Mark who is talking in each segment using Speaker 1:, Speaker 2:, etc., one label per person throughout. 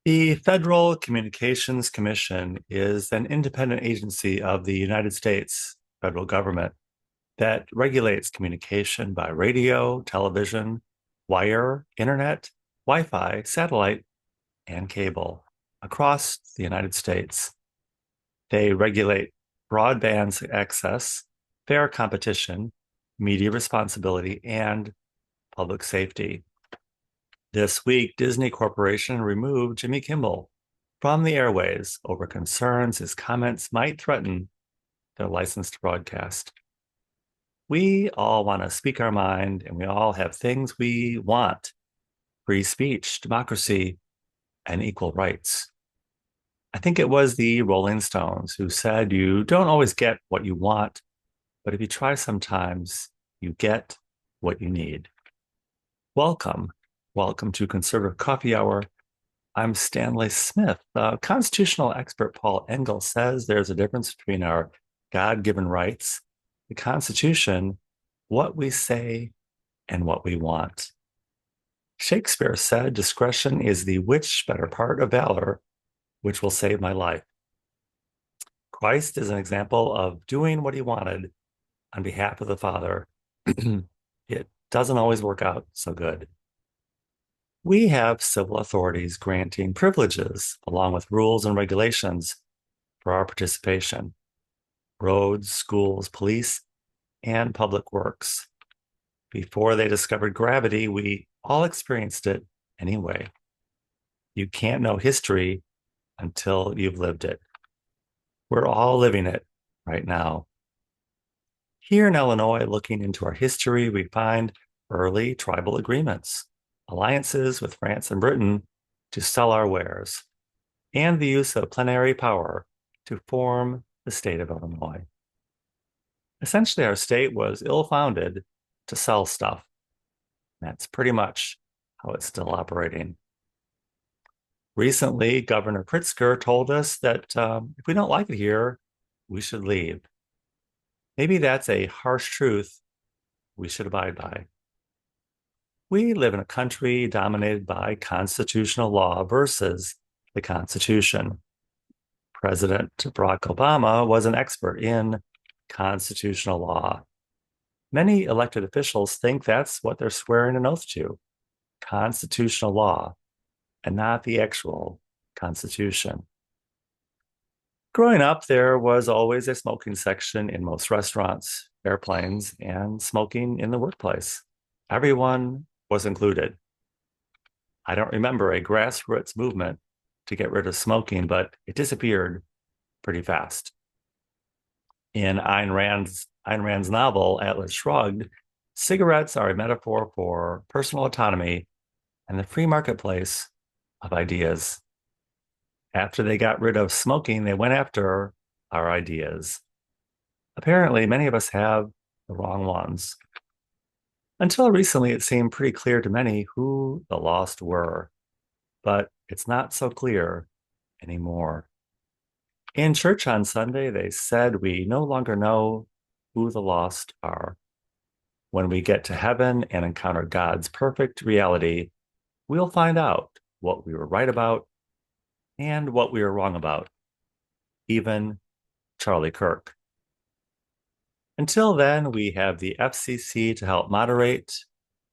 Speaker 1: The Federal Communications Commission is an independent agency of the United States federal government that regulates communication by radio, television, wire, internet, Wi-Fi, satellite, and cable across the United States. They regulate broadband access, fair competition, media responsibility, and public safety. This week, Disney Corporation removed Jimmy Kimmel from the airways over concerns his comments might threaten their license to broadcast. We all want to speak our mind, and we all have things we want: free speech, democracy, and equal rights. I think it was the Rolling Stones who said, "You don't always get what you want, but if you try sometimes, you get what you need." Welcome. Welcome to Conservative Coffee Hour. I'm Stanley Smith. Constitutional expert Paul Engel says there's a difference between our God-given rights, the Constitution, what we say, and what we want. Shakespeare said, "Discretion is the which better part of valor, which will save my life." Christ is an example of doing what he wanted on behalf of the Father. It doesn't always work out so good. We have civil authorities granting privileges along with rules and regulations for our participation: roads, schools, police, and public works. Before they discovered gravity, we all experienced it anyway. You can't know history until you've lived it. We're all living it right now. Here in Illinois, looking into our history, we find early tribal agreements, alliances with France and Britain to sell our wares, and the use of plenary power to form the state of Illinois. Essentially, our state was ill-founded to sell stuff. That's pretty much how it's still operating. Recently, Governor Pritzker told us that if we don't like it here, we should leave. Maybe that's a harsh truth we should abide by. We live in a country dominated by constitutional law versus the Constitution. President Barack Obama was an expert in constitutional law. Many elected officials think that's what they're swearing an oath to: constitutional law, and not the actual Constitution. Growing up, there was always a smoking section in most restaurants, airplanes, and smoking in the workplace. Everyone was included. I don't remember a grassroots movement to get rid of smoking, but it disappeared pretty fast. In Ayn Rand's novel, Atlas Shrugged, cigarettes are a metaphor for personal autonomy and the free marketplace of ideas. After they got rid of smoking, they went after our ideas. Apparently, many of us have the wrong ones. Until recently, it seemed pretty clear to many who the lost were, but it's not so clear anymore. In church on Sunday, they said we no longer know who the lost are. When we get to heaven and encounter God's perfect reality, we'll find out what we were right about and what we were wrong about, even Charlie Kirk. Until then, we have the FCC to help moderate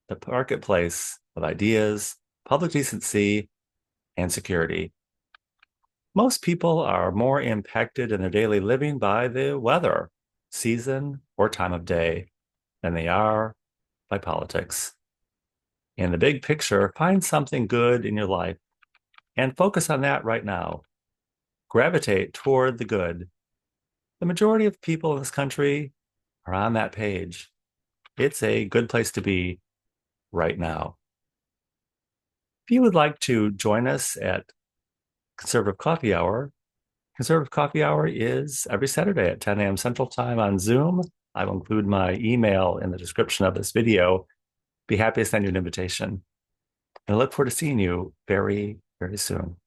Speaker 1: the marketplace of ideas, public decency, and security. Most people are more impacted in their daily living by the weather, season, or time of day than they are by politics. In the big picture, find something good in your life and focus on that right now. Gravitate toward the good. The majority of people in this country are on that page. It's a good place to be right now. If you would like to join us at Conservative Coffee Hour is every Saturday at 10 a.m. Central Time on Zoom. I will include my email in the description of this video. Be happy to send you an invitation. And I look forward to seeing you very, very soon.